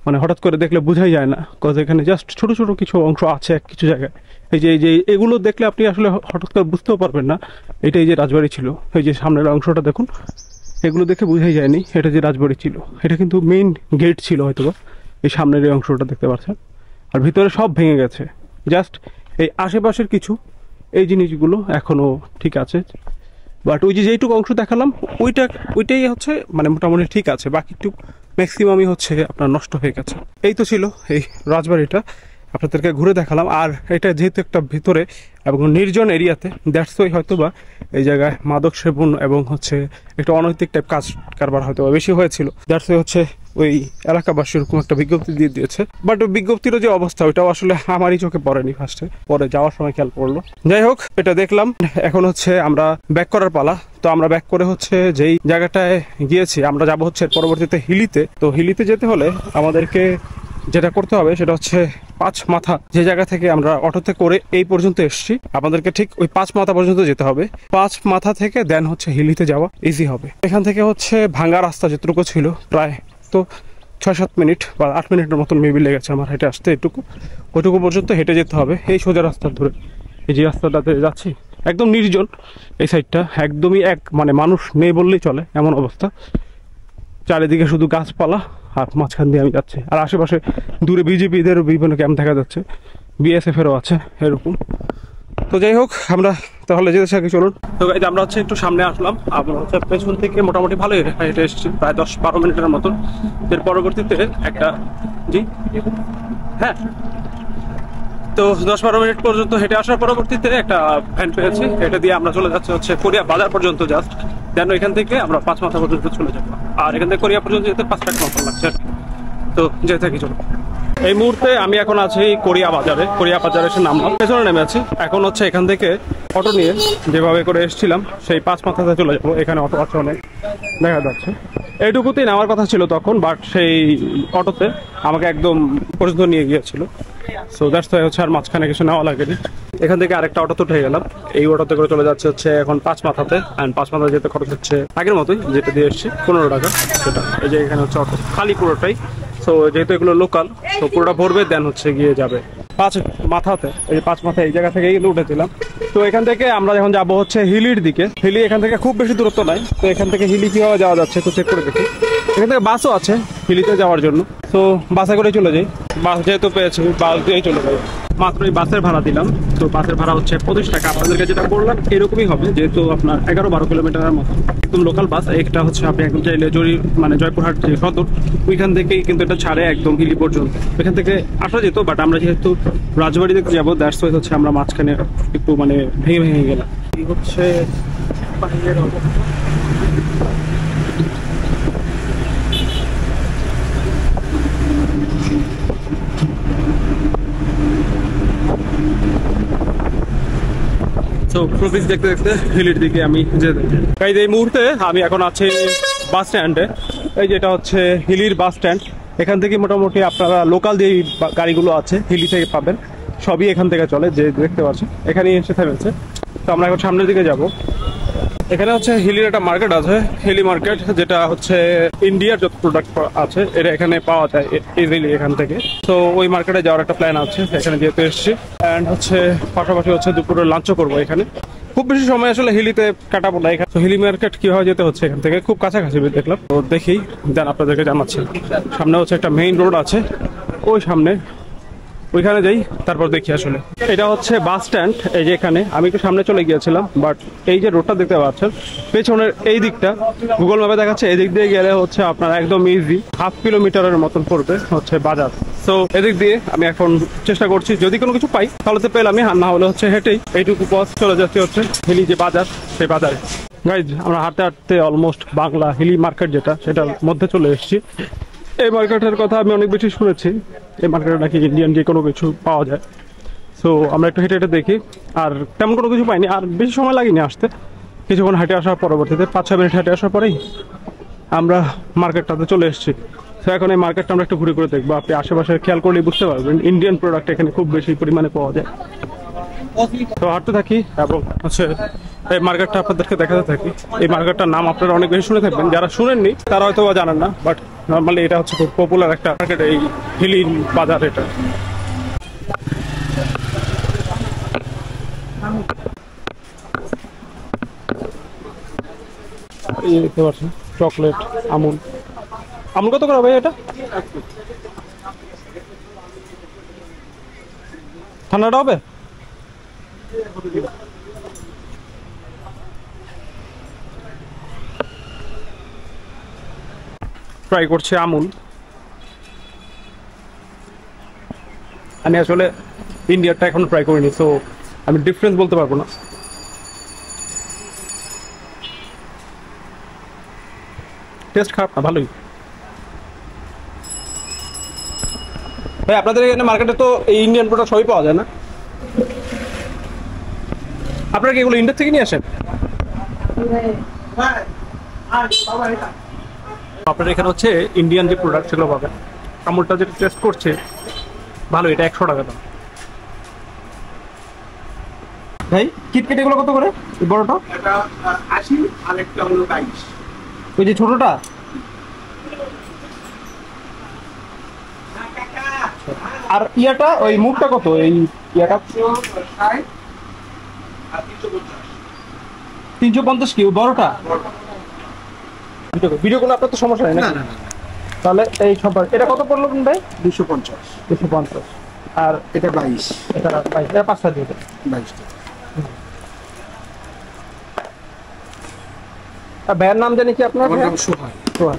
Speaker 1: মানে হঠাৎ করে দেখলে বোঝাই যায় না, কজ এখানে জাস্ট ছোট ছোট কিছু অংশ আছে কিছু জায়গায়। এই যে এগুলো দেখলে আপনি আসলে হঠাৎ করে বুঝতেও পারবেন না এটা এই যে রাজবাড়ি ছিল। এই যে সামনের অংশটা দেখুন, এগুলো দেখে বোঝাই যায়নি এটা যে রাজবাড়ি ছিল। এটা কিন্তু মেইন গেট ছিল হয়তোবা, এই সামনের এই অংশটা দেখতে পাচ্ছেন। আর ভিতরে সব ভেঙে গেছে, জাস্ট এই আশেপাশের কিছু এই জিনিসগুলো এখনো ঠিক আছে। বাট ওই যে যেইটুকু অংশ দেখালাম ওইটাই হচ্ছে মানে মোটামুটি ঠিক আছে, বাকিটুকু ম্যাক্সিমামই হচ্ছে আপনার নষ্ট হয়ে গেছে। এই তো ছিল এই রাজবাড়িটা, আপনাদেরকে ঘুরে দেখালাম। আর এটা যেহেতু একটা ভিতরে এবং নির্জন এরিয়াতে, দ্যাটস ওয়াই হয়তো বা এই জায়গায় মাদক সেবন এবং হচ্ছে একটা অনৈতিক টাইপ কাজ কারবার হয়তো বেশি হয়েছিল, দ্যাটস ওয়াই হচ্ছে ওই এলাকাবাসী এরকম একটা বিজ্ঞপ্তি দিয়ে দিয়েছে। বাট ওই বিজ্ঞপ্তিরও যে অবস্থা ওইটাও আসলে আমারই চোখে পড়েনি ফার্স্টে, পরে যাওয়ার সময় খেয়াল পড়লো। যাই হোক, এটা দেখলাম। এখন হচ্ছে আমরা ব্যাক করার পালা। তো আমরা ব্যাক করে হচ্ছে যেই জায়গাটায় গিয়েছি আমরা যাব হচ্ছে পরবর্তীতে হিলিতে। তো হিলিতে যেতে হলে আমাদেরকে যেটা করতে হবে সেটা হচ্ছে পাঁচ মাথা, যে জায়গা থেকে আমরা অটোতে করে এই পর্যন্ত এসেছি, আপনাদেরকে ঠিক ওই পাঁচ মাথা পর্যন্ত যেতে হবে। পাঁচ মাথা থেকে দেন হচ্ছে হিলিতে যাওয়া ইজি হবে। এখান থেকে হচ্ছে ভাঙ্গা রাস্তা যেটুকু ছিল প্রায় তো ৬-৭ মিনিট বা ৮ মিনিটের মতন মেবি লেগেছে আমার হেঁটে আসতে। ওইটুকু পর্যন্ত হেঁটে যেতে হবে এই সোজা রাস্তা ধরে। এই যে রাস্তাটাতে যাচ্ছি একদম নির্জন, এই সাইডটা একদমই মানে মানুষ নেই বললেই চলে এমন অবস্থা। চারিদিকে শুধু গাছপালা, আর মাঝখান দিয়ে আমি যাচ্ছি। আর আশেপাশে দূরে বিজেপিদের বিভিন্ন ক্যাম্প দেখা যাচ্ছে, বিএসএফেরও আছে এরকম। তো যাই হোক, আমরা তাহলে যেতে থাকি, চলুন। তো আমরা হচ্ছে একটু সামনে আসলাম, আমরা হচ্ছে পেছন থেকে মোটামুটি ভালোই হেঁটে এসেছি প্রায় 10-12 মিনিটের মতন। এর পরবর্তীতে একটা হ্যাঁ, তো 10-12 মিনিট পর্যন্ত হেঁটে আসার পরবর্তীতে একটা ভ্যান পেয়েছি, এটা দিয়ে আমরা চলে যাচ্ছি হচ্ছে কোরিয়া বাজার পর্যন্ত জাস্ট। যেন এখান থেকে আমরা পাঁচ মাথা পর্যন্ত চলে যাবো, আর এখান থেকে কোরিয়া পর্যন্ত যেতে 5 টাকা মতো লাগছে আর কি। তো যেতে থাকি, চলো। এই মুহূর্তে আমি এখন আছি কোরিয়া বাজারে এসে নামলাম, পেছনে নেমে আছি। এখন হচ্ছে এখান থেকে অটো নিয়ে যেভাবে করে এসেছিলাম সেই পাঁচ মাথাতে চলে যাবো। এখানে অটো আছে অনেক দেখা যাচ্ছে, এইটুকুতেই নেওয়ার কথা ছিল তখন, বাট সেই অটোতে আমাকে একদম পর্যন্ত নিয়ে গিয়েছিল। সো দ্যাটস ওয়াই হচ্ছে আর মাঝখানে কিছু নেওয়া লাগেনি। এখান থেকে আরেকটা অটোতে উঠে গেলাম, এই অটোতে করে চলে যাচ্ছে হচ্ছে এখন পাঁচ মাথাতে। অ্যান্ড পাঁচ মাথাতে যেতে খরচ হচ্ছে আগের মতোই, যেটা দিয়ে এসেছি 15 টাকা। সেটা এই যে এখানে হচ্ছে অটো খালি পুরোটাই। সো যেহেতু এগুলো লোকাল, তো পুরোটা ভরবে দেন হচ্ছে গিয়ে যাবে পাঁচ মাথাতে। এই পাঁচ মাথা এই জায়গা থেকে কিন্তু উঠেছিলাম। তো এখান থেকে আমরা যখন যাবো হচ্ছে হিলির দিকে, হিলি এখান থেকে খুব বেশি দূরত্ব নাই। তো এখান থেকে হিলি কিভাবে যাওয়া যাচ্ছে একটু চেক করে দেখি। এখান থেকে বাসও আছে হিলিতে যাওয়ার জন্য, তো বাসে করে চলে যাই। বাস যেহেতু পেয়েছি বাস দিয়েই চলে যাই। মাত্র এই বাসের ভাড়া দিলাম, তো বাসের ভাড়া হচ্ছে 25 টাকা। আপনাদেরকে যেটা বললাম এরকমই হবে, যেহেতু আপনার 11-12 কিলোমিটারের মতো একদম লোকাল বাস। একটা হচ্ছে আপনি একদম চাইলে মানে জয়পুরহাট যে সদর ওইখান থেকেই কিন্তু এটা ছাড়ে একদম হিলি পর্যন্ত। এখান থেকে আসা যেত, বাট আমরা যেহেতু রাজবাড়ি দেখতে যাবো দ্যাটস ওয়াই হচ্ছে আমরা মাঝখানে একটু মানে ভেঙে ভেঙে গেলাম। এই হচ্ছে বাইরের অবস্থা। তো প্রকৃতি দেখতে দেখতে হিলির দিকে আমি যেতে চাই। এই মুহূর্তে আমি এখন আছি বাস স্ট্যান্ডে। এই যেটা হচ্ছে হিলির বাস স্ট্যান্ড। এখান থেকে মোটামুটি আপনারা লোকাল যে গাড়িগুলো আছে হিলি থেকে পাবেন, সবই এখান থেকে চলে, যে দেখতে পাচ্ছেন এখানেই এসে থেমেছে। তো আমরা এখন সামনের দিকে যাব। এখানে হচ্ছে হিলির একটা মার্কেট আছে, হিলি মার্কেট, যেটা হচ্ছে ইন্ডিয়ার যত প্রোডাক্ট আছে এটা এখানে পাওয়া যায় ইজিলি এখান থেকে। তো ওই মার্কেটে যাওয়ার একটা প্ল্যান আছে, এখানে যেহেতু এসেছি। অ্যান্ড হচ্ছে পাশাপাশি হচ্ছে দুপুরে লাঞ্চও করবো এখানে। খুব বেশি সময় আসলে হিলিতে কাটাবো না এখানে। তো হিলি মার্কেট কিভাবে যেতে হচ্ছে এখান থেকে, খুব কাছাকাছি দেখলাম। তো দেখি দেন আপনাদেরকে জানাচ্ছি। সামনে হচ্ছে একটা মেইন রোড আছে, ওই সামনে ওইখানে যাই, তারপর দেখি আসলে। এটা হচ্ছে বাস স্ট্যান্ড। এই যে এখানে আমি একটু সামনে চলে গিয়েছিলাম, বাট এই যে রোডটা দেখতে পাচ্ছেন পেছনের এই দিকটা গুগল ম্যাপে দেখাচ্ছে এদিক দিয়ে গেলে হচ্ছে আপনার একদম ইজি 1/2 কিলোমিটারের মতন পড়বে হচ্ছে বাজার। তো এদিক দিয়ে আমি এখন চেষ্টা করছি, যদি কোনো কিছু পাই তাহলে তো পেলাম, না হলে হচ্ছে হেঁটেই এইটুকু পথ চলে যাচ্ছে হচ্ছে হিলি যে বাজার, সেই বাজারে। গাইজ আমরা হাঁটতে হাঁটতে অলমোস্ট বাংলা হিলি মার্কেট যেটা সেটার মধ্যে চলে এসেছি। এই মার্কেটের কথা আমি অনেক বেশি শুনেছি, এই মার্কেটে নাকি ইন্ডিয়ান যে কোনো কিছু পাওয়া যায়। সো আমরা একটু হেঁটে হেঁটে দেখি, আর তেমন কোনো কিছু পাইনি, আর বেশি সময় লাগেনি আসতে। কিছুক্ষণ হেঁটে আসার পরবর্তীতে 5-6 মিনিট হেঁটে আসার পরেই আমরা মার্কেটটাতে চলে এসেছি। তো এখন এই মার্কেটটা আমরা একটু ঘুরে ঘুরে দেখবো। আপনি আশেপাশে খেয়াল করলেই বুঝতে পারবেন ইন্ডিয়ান প্রোডাক্ট এখানে খুব বেশি পরিমাণে পাওয়া যায়। তো হাঁটতে থাকি এবং হচ্ছে এই মার্কেটটা আপনাদেরকে দেখাতে থাকি। এই মার্কেটটার নাম আপনারা অনেক বেশি শুনে থাকবেন, যারা শুনেননি তারা হয়তো জানেন না, বাট নর্মালি এটা হচ্ছে খুব পপুলার একটা মার্কেট, এই হিলি বাজার। এটা এই দেখতে পাচ্ছেন চকলেট, আমুল। আমুল কত করে ভাই এটা? ঠান্ডাটা হবে? ট্রাই করছে আমুল। আমি আসলে ইন্ডিয়ারটা এখন ট্রাই করিনি, সো আমি ডিফারেন্স বলতে পারবো না। টেস্ট খারাপ না, ভালোই। ভাই আপনাদের এখানে মার্কেটে তো এই ইন্ডিয়ান প্রোডাক্ট সবই পাওয়া যায় না? আপনারা কি এগুলো ইন্ডিয়া থেকে নিয়ে আসেন? আপনার এখানে হচ্ছে ইন্ডিয়ান যে প্রোডাক্ট সেগুলো পাবেন। আমুলটা যেটা টেস্ট করছে ভালো, এটা 100 টাকা দাম। ভাই কিটকেট এগুলো কত করে? বড়টা
Speaker 2: 80 আর একটা হলো 22।
Speaker 1: ওই যে ছোটটা আর ইয়াটা ওই মুখটা কত? এই ইয়াটা 350 কি বড়টা? ভিডিও করলে আপনার তো সমস্যা নেই না? তাহলে এই সবার এটা কত পড়লো ভাই? 250। আর
Speaker 2: এটা 22।
Speaker 1: এটা 22, এটা 5টা দিয়ে
Speaker 2: 22 টাকা।
Speaker 1: ভাইয়ের নাম জানি কি আপনার?
Speaker 2: সোহাগ।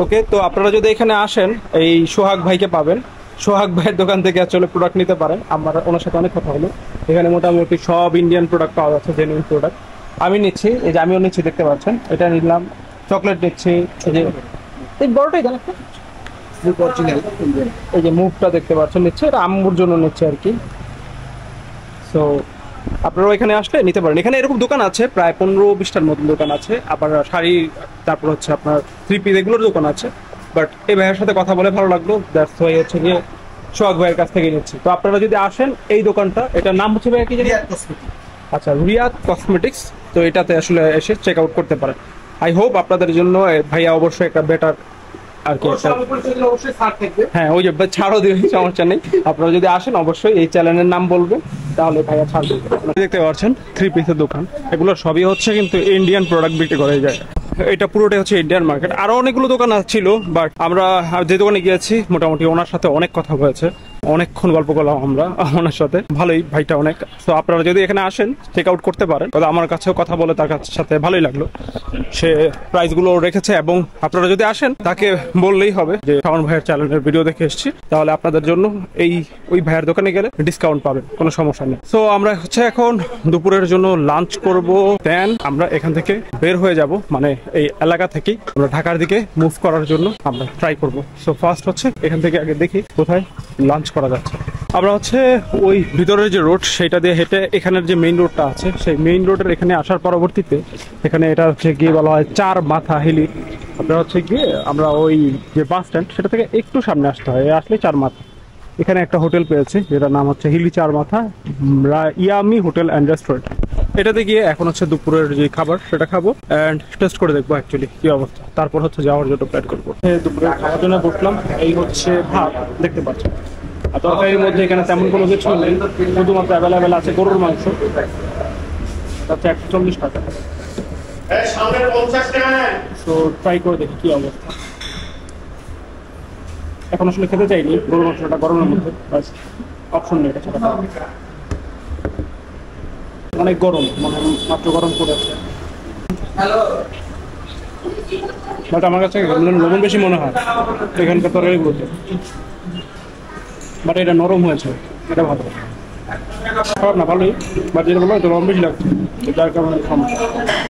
Speaker 1: ওকে, তো আপনারা যদি এখানে আসেন এই সোহাগ ভাইকে পাবেন। সোহাগ ভাইয়ের দোকান থেকে আসলে প্রোডাক্ট নিতে পারেন। আমার ওনার সাথে অনেক কথা হলো, এখানে মোটামুটি সব ইন্ডিয়ান প্রোডাক্ট পাওয়া যাচ্ছে, জেনুইন প্রোডাক্ট। আমি নিচ্ছি, এই যে আমিও নিচ্ছি, দেখতে পাচ্ছেন এটা নিলাম। চকলেট নিচ্ছি, এই যে এই বড়টাই জানেন, এই যে মুভটা দেখতে পাচ্ছেন নিচ্ছে, এটা আম্মুর জন্য নিচ্ছে আর কি। সো আপনারা এখানে আসলে নিতে পারেন। এখানে এরকম দোকান আছে প্রায় 15-20টার মতন দোকান আছে, আবার শাড়ি, তারপর হচ্ছে আপনার 3 পিস এগুলোর দোকান আছে। বাট এই ভাইয়ের সাথে কথা বলে ভালো লাগলো, দ্যাটস ওয়াই হচ্ছে গিয়ে সোহাগ ভাইয়ের কাছ থেকে নিচ্ছি। তো আপনারা যদি আসেন এই দোকানটা, এটার নাম হচ্ছে ভাইয়া কি জানি? আচ্ছা, রিয়াদ কসমেটিক্স। তো এটাতে আসলে এসে চেক আউট করতে পারেন। আই হোপ আপনাদের জন্য ভাইয়া অবশ্যই একটা বেটার আর কি, হ্যাঁ ওই যে ছাড়ও দিবে, সমস্যা নেই। আপনারা যদি আসেন অবশ্যই এই চ্যানেলের নাম বলবেন, তাহলে ভাইয়া ছাড় দেবে। দেখতে পাচ্ছেন 3 পিসের দোকান, এগুলো সবই হচ্ছে কিন্তু ইন্ডিয়ান প্রোডাক্ট বিক্রি করে যায়। এটা পুরোটাই হচ্ছে ইন্ডিয়ান মার্কেট। আরো অনেকগুলো দোকান ছিল, বাট আমরা যে দোকানে গিয়েছি মোটামুটি ওনার সাথে অনেক কথা হয়েছে, অনেকক্ষণ গল্প করলাম আমরা ওনার সাথে। ভালোই ভাইটা অনেক। তো আপনারা যদি এখানে আসেন চেক আউট করতে পারেন। আমার কাছেও কথা বলে তার সাথে ভালোই লাগলো, সে প্রাইসগুলো রেখেছে। এবং আপনারা যদি আসেন তাকে বললেই হবে যে শাওন ভাইয়ের চ্যানেলের ভিডিও দেখে এসেছি, তাহলে আপনাদের জন্য ওই ভাইয়ের দোকানে গেলে ডিসকাউন্ট পাবেন, কোনো সমস্যা নেই। সো আমরা হচ্ছে এখন দুপুরের জন্য লাঞ্চ করব, দেন আমরা এখান থেকে বের হয়ে যাব, মানে এই এলাকা থেকে আমরা ঢাকার দিকে মুভ করার জন্য আমরা ট্রাই করব। সো ফার্স্ট হচ্ছে এখান থেকে আগে দেখি কোথায় লাঞ্চ করা যাচ্ছে। আমরা হচ্ছে ওই ভিতরের যে রোড সেটা দিয়ে হেঁটে এখানের যে মেইন রোডটা আছে সেই মেইন রোডের এখানে আসার পরবর্তীতে এখানে এটা হচ্ছে গিয়ে বলা হয় চার মাথা হিলি। আপনারা হচ্ছে গিয়ে আমরা ওই যে বাস স্ট্যান্ড সেটা থেকে একটু সামনে আসতে হয়, আসলে চার মাথা। এখানে একটা হোটেল পেয়েছি যেটার নাম হচ্ছে হিলি চার মাথা ইয়ামি হোটেল অ্যান্ড রেস্টুরেন্ট। এটাতে গিয়ে এখন হচ্ছে দুপুরের যে খাবার সেটা খাবো অ্যান্ড টেস্ট করে দেখবো অ্যাকচুয়ালি কি অবস্থা, তারপর হচ্ছে যাওয়ার জন্য প্ল্যান করবো। দুপুরে খাওয়ার জন্য বসলাম, এই হচ্ছে ভাত দেখতে পাচ্ছেন। আর তরকারির মধ্যে এখানে তেমন কোনো কিছু নেই, শুধুমাত্র অ্যাভেলেবেল আছে গরুর মাংস, হচ্ছে 140 টাকা। তো ট্রাই করে দেখি কি অবস্থা। এখন আসলে খেতে চাইনি গরুর মাংসটা গরমের মধ্যে, অপশন নেই, এটা অনেক গরম, মানে মাত্র গরম করেছে। বাট আমার কাছে লবণ বেশি মনে হয় এখানকার তরকারিগুলোতে, বাট এটা নরম হয়েছে, এটা ভালো, খারাপ না, ভালোই। বাট যেটা বললাম এটা লবণ বেশি লাগছে, যার কারণে কম।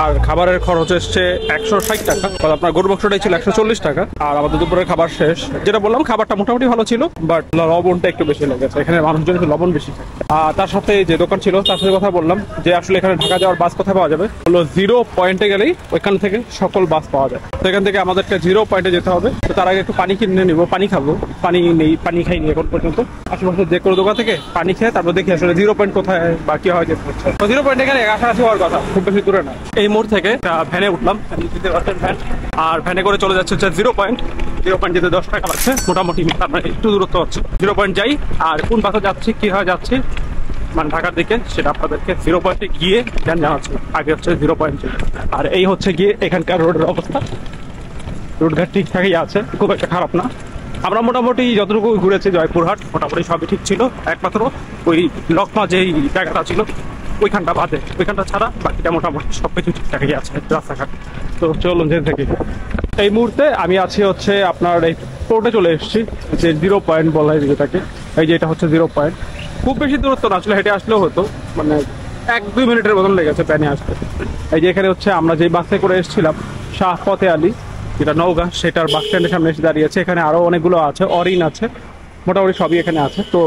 Speaker 1: আর খাবারের খরচ এসছে 160 টাকা, আপনার গরুর মাংসটাই ছিল 140 টাকা। আর আমাদের দুপুরের খাবার শেষ, যেটা বললাম খাবারটা মোটামুটি ভালো ছিল, বাট লবণটা একটু বেশি লেগেছে। এখানে মানুষজন একটু লবণ বেশি খায়। আর তার সাথে যে দোকান ছিল তার সাথে কথা বললাম যে আসলে এখানে ঢাকা যাওয়ার বাস কোথায় পাওয়া যাবে, হলো 0 পয়েন্টে গেলেই ওইখান থেকে সকল বাস পাওয়া যায়। তো এখান থেকে আমাদেরকে 0 পয়েন্টে যেতে হবে। তো তার আগে একটু পানি কিনে নিবো, পানি খাবো। পানি নেই, পানি খাইনি এখন পর্যন্ত। আশেপাশে যে কোনো দোকান থেকে পানি খেয়ে তারপর দেখি আসলে 0 পয়েন্ট কোথায় বা কি হয় যেতে হচ্ছে। তো 0 পয়েন্ট এখানে কাছাকাছি হওয়ার কথা, খুব বেশি দূরে না। এই মোড় থেকে একটা ভ্যানে উঠলাম, ভ্যান, আর ভ্যানে করে চলে যাচ্ছে 0 পয়েন্ট। 0 পয়েন্ট যেতে 10 টাকা লাগছে মোটামুটি, একটু দূরত্ব হচ্ছে। 0 পয়েন্ট যাই, আর কোন বাসে যাচ্ছি কি হয় যাচ্ছি মানে ঢাকার দিকে সেটা আপনাদেরকে 0 পয়েন্টে গিয়ে জ্ঞান জানাচ্ছি। আগে হচ্ছে 0 পয়েন্ট। আর এই হচ্ছে গিয়ে এখানকার রোডের অবস্থা। রোডঘাট ঠিকঠাকই আছে, খুব একটা খারাপ না। আমরা মোটামুটি যতটুকু ঘুরেছি জয়পুরহাট মোটামুটি সবই ঠিক ছিল, একমাত্র ওই লকমা যেই জায়গাটা ছিল ওইখানটা বাদে, ওইখানটা ছাড়া বাকিটা মোটামুটি সবকিছু ঠিকঠাকই আছে রাস্তাঘাট। তো চলুন যেতে থাকি। এই মুহূর্তে আমি আছি হচ্ছে আপনার এই পোর্টে চলে এসেছি, যে 0 পয়েন্ট বলা হয় যেটাকে। এই যে এটা হচ্ছে 0 পয়েন্ট, খুব বেশি দূরত্ব না, আসলে হেঁটে আসলেও হতো, মানে 1-2 মিনিটের মতন লেগেছে প্যানে আসতে। এই যে এখানে হচ্ছে আমরা যে বাসে করে এসেছিলাম শাহ ফতে আলী, যেটা নওগাঁ, সেটার বাস স্ট্যান্ডের সামনে এসে দাঁড়িয়েছে। এখানে আরো অনেকগুলো আছে, অরিন আছে, মোটামুটি সবই এখানে আছে। তো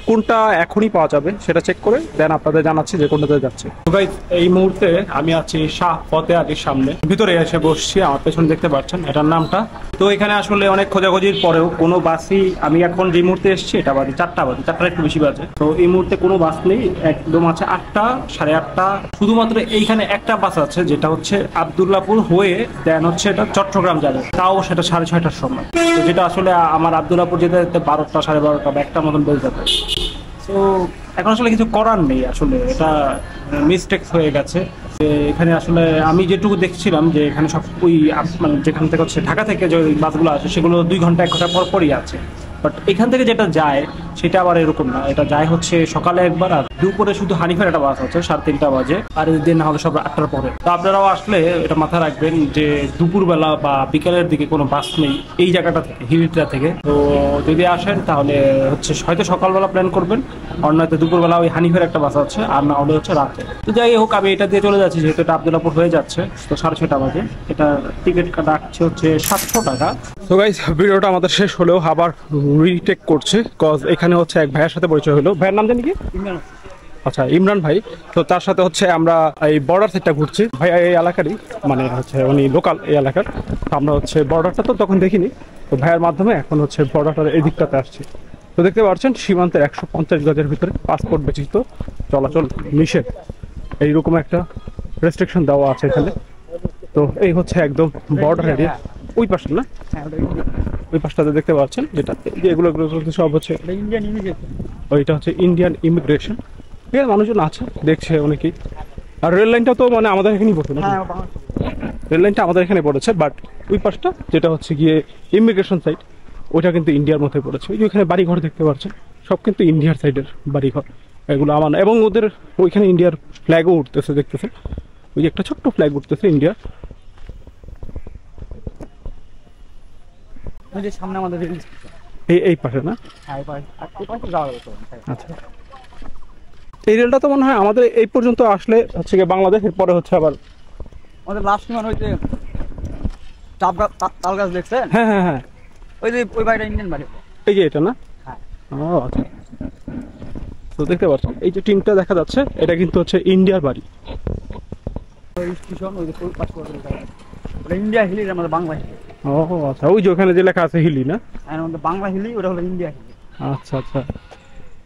Speaker 1: কোনটা এখনই পাওয়া যাবে সেটা চেক করে দেন আপনাদের জানাচ্ছি যে কোনটাতে যাচ্ছে। তো গাইস এই মুহূর্তে আমি আছি শাহ ফতে আলীর সামনে, ভিতরে এসে বসছি। আমার পেছনে দেখতে পাচ্ছেন এটার নামটা। তো এখানে আসলে অনেক খোঁজাখুঁজির পরেও কোনো বাসই, আমি এখন যে মুহূর্তে এসেছি এটা বাজে 4টা বাজে, 4টার একটু বেশি বাজে। তো এই মুহূর্তে কোনো বাস নেই, একদম আছে 8টা, 8:30। শুধুমাত্র এইখানে একটা বাস আছে যেটা হচ্ছে আব্দুল্লাহপুর হয়ে দেন হচ্ছে এটা চট্টগ্রাম যাবে, তাও সেটা 6:30টার সময়। তো যেটা আসলে আমার আব্দুল্লাহপুর যেতে 12টা 12:30 বা 1টা মতন বেজে যাবে। তো এখন আসলে কিছু করার নেই, আসলে এটা মিস্টেক হয়ে গেছে। এখানে আসলে আমি যেটুকু দেখছিলাম যে এখানে সব ওই মানে যেখান থেকে হচ্ছে ঢাকা থেকে যে বাসগুলো আসে সেগুলো 2 ঘন্টা 1 ঘন্টা পর পরই আছে। বাট এখান থেকে যেটা যায় সেটা আবার এরকম না, এটা যায় হচ্ছে সকালে একবার, আর দুপুরে শুধু হানিফের একটা বাস আছে 3:30 বাজে, আর দিন না হলে সব 8টার পরে। তো আপনারাও আসলে এটা মাথায় রাখবেন যে দুপুরবেলা বা বিকালের দিকে কোনো বাস নেই এই জায়গাটা থেকে, হিলিটা থেকে। তো যদি আসেন তাহলে হচ্ছে হয়তো সকালবেলা প্ল্যান করবেন, আর নয়তো দুপুরবেলা ওই হানিফের একটা বাস আছে, আর না হলে হচ্ছে রাতে। তো যাই হোক আমি এটা দিয়ে চলে যাচ্ছি, যেহেতু এটা আব্দুল্লাহপুর হয়ে যাচ্ছে। তো 6:30 বাজে, এটা টিকিট কাটছে হচ্ছে 700 টাকা। তো গাইস ভিডিওটা আমাদের শেষ হলেও আবার রিটেক করছে, কজ এখানে হচ্ছে এক ভাইয়ের সাথে পরিচয় হলো। ভাইয়ের নাম জানি কি? আচ্ছা, ইমরান ভাই। তো তার সাথে হচ্ছে আমরা এই বর্ডার সাইডটা ঘুরছি। ভাই এই এলাকারই, মানে হচ্ছে উনি লোকাল এই এলাকার। আমরা হচ্ছে বর্ডারটা তো তখন দেখিনি, তো ভাইয়ের মাধ্যমে এখন হচ্ছে বর্ডারটার এই দিকটাতে আসছি। তো দেখতে পাচ্ছেন সীমান্তের 150 গজের ভিতরে পাসপোর্ট ব্যতীত চলাচল নিষেধ, এইরকম একটা রেস্ট্রিকশন দেওয়া আছে এখানে। তো এই হচ্ছে একদম বর্ডার এরিয়া, ওই পাশটা না, ওই পাশটাতে দেখতে পাচ্ছেন যেটা এগুলো সব হচ্ছে ওইটা হচ্ছে ইন্ডিয়ান ইমিগ্রেশন। এখানে মানুষজন আছে, দেখছে অনেকেই। আর রেল লাইনটা তো মানে আমাদের এখানেই পড়ছে না?
Speaker 3: হ্যাঁ
Speaker 1: রেল লাইনটা আমাদের এখানে পড়েছে, বাট ওই পাশটা যেটা হচ্ছে গিয়ে ইমিগ্রেশন সাইড, ওইটা কিন্তু ইন্ডিয়ার মধ্যে পড়েছে। ওই যে ওইখানে বাড়িঘর দেখতে পাচ্ছেন, সব কিন্তু ইন্ডিয়ার সাইডের বাড়িঘর এগুলো আমার, এবং ওদের ওইখানে ইন্ডিয়ার ফ্ল্যাগও উঠতেছে, দেখতেছেন ওই যে একটা ছোট্ট ফ্ল্যাগ উঠতেছে ইন্ডিয়ার।
Speaker 3: ওই যে সামনে আমাদের রেল স্টেশন,
Speaker 1: এই পাশে না?
Speaker 3: হ্যাঁ এই পাশে, আর এই পাশে যাওয়া যাবে।
Speaker 1: আচ্ছা, এই রেলটা তো মনে হয় আমাদের এই পর্যন্ত আসলে হচ্ছে গিয়ে বাংলাদেশের পরে হচ্ছে আবার
Speaker 3: আমাদের লাস্ট সীমানা হইতে তাল গাছ দেখছেন?
Speaker 1: হ্যাঁ হ্যাঁ হ্যাঁ,
Speaker 3: ওই যে ওই বাড়িটা ইন্ডিয়ান বাড়ি।
Speaker 1: এই যে এটা না?
Speaker 3: হ্যাঁ।
Speaker 1: ও আচ্ছা, তো দেখতে পাচ্ছেন এই যে টিমটা দেখা যাচ্ছে, এটা কিন্তু হচ্ছে ইন্ডিয়ার বাড়ি।
Speaker 3: ওই স্টেশন ওই যে ওই পাশে ওটা ইন্ডিয়া হিলি, আমাদের বাংলা হিলি।
Speaker 1: ও আচ্ছা, ওই যে ওখানে যে লেখা আছে হিলি না?
Speaker 3: আর আমাদের বাংলা হিলি, ওটা হলো ইন্ডিয়া হিলি।
Speaker 1: আচ্ছা আচ্ছা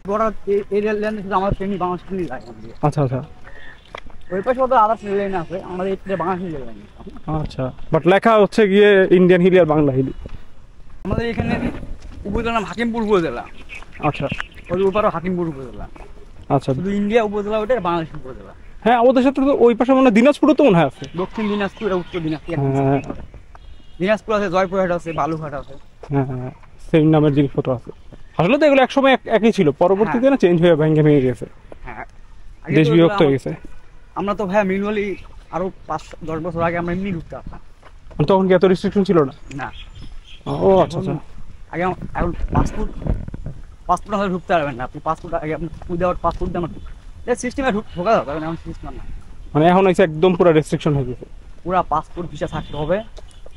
Speaker 3: বড় এই রেল লাইন শুধু আমাদের ট্রেনই বাংলা হিলি যায়।
Speaker 1: আচ্ছা আচ্ছা
Speaker 3: ওই পাশে ওদের আদার্স রেল লাইন আছে, আমাদের এই বাংলা হিলি লাইন।
Speaker 1: আচ্ছা, বাট লেখা হচ্ছে গিয়ে ইন্ডিয়ান হিলি আর বাংলা হিলি।
Speaker 3: আমাদের এখানে উপজেলার নাম হাকিমপুর উপজেলা।
Speaker 1: আচ্ছা
Speaker 3: ওই উপরও হাকিমপুর উপজেলা।
Speaker 1: আচ্ছা,
Speaker 3: শুধু ইন্ডিয়া উপজেলা, ওটা বাংলাদেশ উপজেলা।
Speaker 1: হ্যাঁ আমাদের সাথে তো ওই পাশে মনে হয় দিনাজপুরও তো মনে হয় আছে।
Speaker 3: দক্ষিণ দিনাজপুর, উত্তর দিনাজপুর।
Speaker 1: হ্যাঁ
Speaker 3: দিনাজপুর আছে, জয়পুরহাট আছে, বালুঘাট আছে।
Speaker 1: হ্যাঁ হ্যাঁ, সেম নামের জিনিসপত্র আছে। আসলে তো এগুলো একসময় একই ছিল, পরবর্তীতে না চেঞ্জ হয়ে ভেঙে গেছে,
Speaker 3: হ্যাঁ
Speaker 1: দেশ বিভক্ত হয়ে গেছে।
Speaker 3: আমরা তো ভাইয়া মিনুয়ালি আরো 5-10 বছর আগে আমরা এমনি ঢুকতে পারতাম
Speaker 1: তখন কি এত রেস্ট্রিকশন ছিল না?
Speaker 3: না।
Speaker 1: ও আচ্ছা আচ্ছা,
Speaker 3: আগে এখন পাসপোর্ট আমাদের ঢুকতে পারবেন না। আপনি পাসপোর্ট আগে আপনি উইদাউট পাসপোর্ট দিয়ে আমার সিস্টেমে ঢোকা যাবে, কারণ এখন সিস্টেম না।
Speaker 1: মানে এখন হচ্ছে একদম পুরো রেস্ট্রিকশন হয়ে গেছে,
Speaker 3: পুরা পাসপোর্ট ভিসা থাকতে হবে,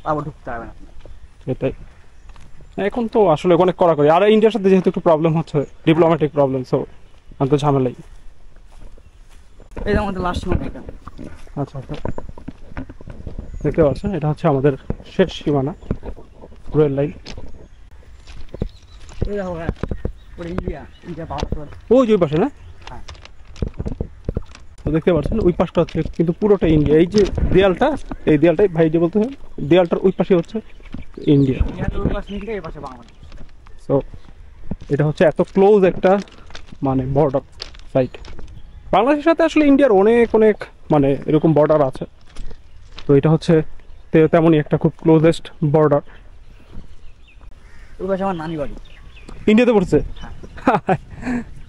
Speaker 3: তারপর ঢুকতে পারবেন আপনি।
Speaker 1: সেটাই। এখন তো আসলে অনেক কড়াকড়ি, আর ইন্ডিয়ার সাথে যেহেতু একটু প্রবলেম হচ্ছে, ডিপ্লোম্যাটিক প্রবলেম, সো তো ঝামেলাই।
Speaker 3: এই যে আমাদের লাস্ট সীমানা এটা।
Speaker 1: আচ্ছা আচ্ছা, দেখতে পাচ্ছেন এটা হচ্ছে আমাদের শেষ সীমানা, রেল লাইন।
Speaker 3: এই দেখো ভাইয়া, ওটা ইন্ডিয়া ভারত।
Speaker 1: ওই যে ওই পাশে না?
Speaker 3: হ্যাঁ।
Speaker 1: তো দেখতে পাচ্ছেন ওই পাশটা হচ্ছে কিন্তু পুরোটা ইন্ডিয়া। এই যে দেয়ালটা, এই দেয়ালটাই ভাই যে বলতে হয়, দেয়ালটার ওই পাশে হচ্ছে ইন্ডিয়া।
Speaker 3: ওই পাশে নিয়ে এই পাশে বাংলাদেশ।
Speaker 1: সো এটা হচ্ছে এত ক্লোজ একটা মানে বর্ডার সাইড। বাংলাদেশের সাথে আসলে ইন্ডিয়ার অনেক অনেক মানে এরকম বর্ডার আছে, তো এটা হচ্ছে তেমনই একটা খুব ক্লোজেস্ট বর্ডার।
Speaker 3: ওই পাশে আমার নানি বাড়ি।
Speaker 1: ইন্ডিয়াতে পড়ছে?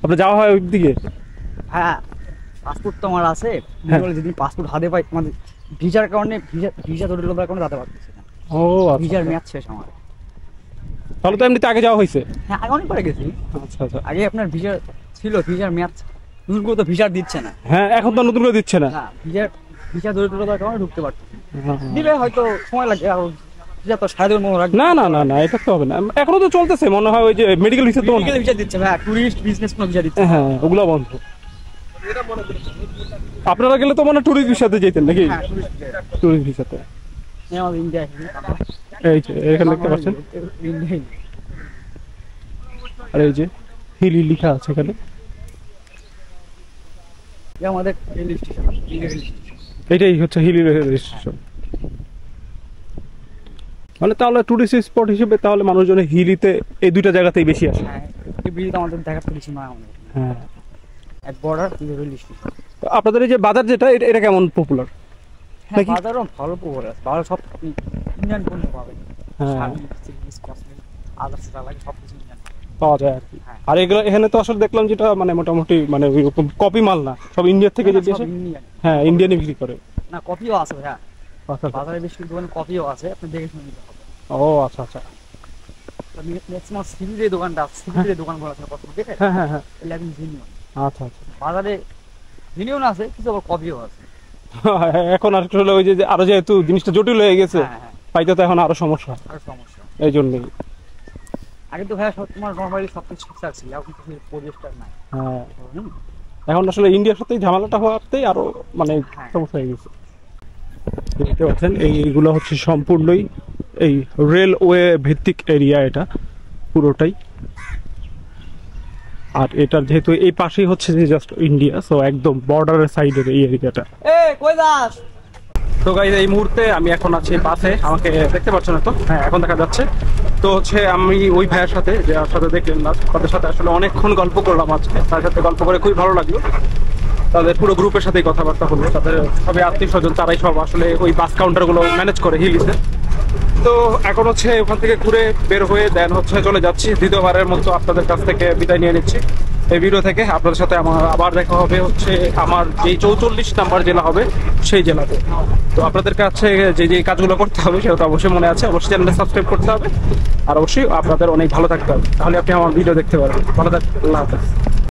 Speaker 1: আপনার যাওয়া হয় ওই দিকে?
Speaker 3: হ্যাঁ, পাসপোর্ট তো আমার আছে।
Speaker 1: হ্যাঁ।
Speaker 3: যেদিন পাসপোর্ট হাতে পাই, আমাদের ভিসার কারণে ভিসা জটিলতার কারণে যেতে পারতেছি না।
Speaker 1: ও আচ্ছা,
Speaker 3: ভিসার মেয়াদ শেষ আমার।
Speaker 1: তাহলে তো এমনিতে আগে যাওয়া হয়েছে?
Speaker 3: হ্যাঁ, আগে অনেক পরে গেছি।
Speaker 1: আচ্ছা আচ্ছা,
Speaker 3: আগে আপনার ভিসা ছিল, ভিসার মেয়াদ নতুন করে তো ভিসার দিচ্ছে না।
Speaker 1: হ্যাঁ এখন তো নতুন করে দিচ্ছে না।
Speaker 3: হ্যাঁ, ভিসা জটিলতার কারণে ঢুকতে পারতেছি না।
Speaker 1: হ্যাঁ।
Speaker 3: দিলে হয়তো সময় লাগে, আর ভিসা তো 7.5 মনে রাখবে।
Speaker 1: না না না না, এটা তো হবে না, এখনো তো চলতেছে মনে হয়। ওই যে মেডিকেল ভিসা তো
Speaker 3: মেডিকেল ভিসা দিচ্ছে ভাই, টুরিস্ট বিজনেস কোনো ভিসা দিচ্ছে না।
Speaker 1: হ্যাঁ ওগুলো বন্ধ। আপনারা গেলে তো মানে টুরিস্ট ভিসাতে যেতেন নাকি?
Speaker 3: হ্যাঁ, টুরিস্ট ভিসা।
Speaker 1: টুরিস্ট ভিসাতে।
Speaker 3: এই আমাদের ইন্ডিয়া
Speaker 1: এই যে এখানে দেখতে পাচ্ছেন,
Speaker 3: ইন্ডিয়া।
Speaker 1: আর এই যে হিলি লেখা আছে এখানে।
Speaker 3: এই আমাদের rail station, India rail station.
Speaker 1: এটাই হচ্ছে হিলি রেল স্টেশন। মানে তাহলে টুরিস্ট স্পট হিসেবে তাহলে মানুষজন হিলিতে এই দুইটা জায়গাতেই বেশি আসে।
Speaker 3: হ্যাঁ, এই ব্রিজ আমাদের দেখার তো কিছু নয় আমাদের।
Speaker 1: হ্যাঁ,
Speaker 3: এক বর্ডার রেল স্টেশন।
Speaker 1: তো আপনাদের এই যে বাজার যেটা, এটা কেমন পপুলার?
Speaker 3: হ্যাঁ,
Speaker 1: নাকি?
Speaker 3: বাজারও ভালো পপুলার আছে। বাজার সব ইন্ডিয়ান পণ্য পাবেন।
Speaker 1: হ্যাঁ।
Speaker 3: শাড়ি, সিরিজ, কসমেটিক, আদার্স লাগে সব কিছু ইন্ডিয়ান।
Speaker 1: পাওয়া যায় আর কি।
Speaker 3: হ্যাঁ।
Speaker 1: আর এগুলো এখানে তো আসলে দেখলাম যেটা মানে মোটামুটি মানে ওইরকম কপি মাল না, সব ইন্ডিয়া থেকে যদি আসে।
Speaker 3: ইন্ডিয়ান।
Speaker 1: হ্যাঁ, ইন্ডিয়ানই বিক্রি করে।
Speaker 3: না, কপিও আছে ভাইয়া।
Speaker 1: আচ্ছা আচ্ছা।
Speaker 3: বাজারে বেশ কিছু দোকানে কপিও আছে, আপনি দেখে শুনে নিতে হবে।
Speaker 1: ও আচ্ছা আচ্ছা।
Speaker 3: ম্যাক্সিমাম সিভিলের দোকানটা আছে, সিভিলের দোকানগুলো আছে কসমেটিক।
Speaker 1: হ্যাঁ হ্যাঁ হ্যাঁ,
Speaker 3: এগুলো একদম জেনুইন।
Speaker 1: আচ্ছা আচ্ছা।
Speaker 3: বাজারে জেনুইন আছে, কিছু আবার কপিও আছে।
Speaker 1: এখন আসলে ওই যে আরো যেহেতু জিনিসটা জটিল হয়ে গেছে,
Speaker 3: হ্যাঁ হ্যাঁ,
Speaker 1: পাইতে তো এখন আরো সমস্যা,
Speaker 3: আর সমস্যা।
Speaker 1: এই জন্যই।
Speaker 3: আগে তো ভাইয়া সব তোমার নর্মালি সব কিছু ঠিকঠাক ছিল, এখন কিছু পরিবেশটা নাই।
Speaker 1: হ্যাঁ, এখন আসলে ইন্ডিয়ার সাথে ঝামেলাটা হওয়াতেই আরো মানে
Speaker 3: হ্যাঁ।
Speaker 1: সমস্যা হয়ে গেছে। দেখতে পাচ্ছেন এইগুলো হচ্ছে সম্পূর্ণই এই রেলওয়ে ভিত্তিক এরিয়া, এটা পুরোটাই। আর এটার যেহেতু এই পাশেই হচ্ছে যে জাস্ট ইন্ডিয়া, সো একদম বর্ডারের সাইডের এই এরিয়াটা।
Speaker 3: কই যাস?
Speaker 1: তো গাইজ এই মুহূর্তে আমি এখন আছি বাসে, আমাকে দেখতে পাচ্ছেন না তো? হ্যাঁ এখন দেখা যাচ্ছে। তো হচ্ছে আমি ওই ভাইয়ের সাথে, যার সাথে দেখলেন না, তাদের সাথে আসলে অনেকক্ষণ গল্প করলাম আজকে, তার সাথে গল্প করে খুবই ভালো লাগলো। তাদের পুরো গ্রুপের সাথেই কথাবার্তা হলো, তাদের সবাই আত্মীয় স্বজন, তারাই সব আসলে ওই বাস কাউন্টারগুলো ম্যানেজ করে হিলিতে। তো এখন হচ্ছে ওখান থেকে ঘুরে বের হয়ে দেন হচ্ছে চলে যাচ্ছি, দ্বিতীয়বারের মতো আপনাদের কাছ থেকে বিদায় নিয়ে নিচ্ছি এই ভিডিও থেকে। আপনাদের সাথে আমার আবার দেখা হবে হচ্ছে আমার যেই 44 নাম্বার জেলা হবে সেই জেলাতে। তো আপনাদের কাছে যে যে কাজগুলো করতে হবে সেটা তো অবশ্যই মনে আছে, অবশ্যই চ্যানেলটা সাবস্ক্রাইব করতে হবে, আর অবশ্যই আপনাদের অনেক ভালো থাকতে হবে, তাহলে আপনি আমার ভিডিও দেখতে পারবেন। ভালো থাকবেন, আল্লাহ হাফেজ।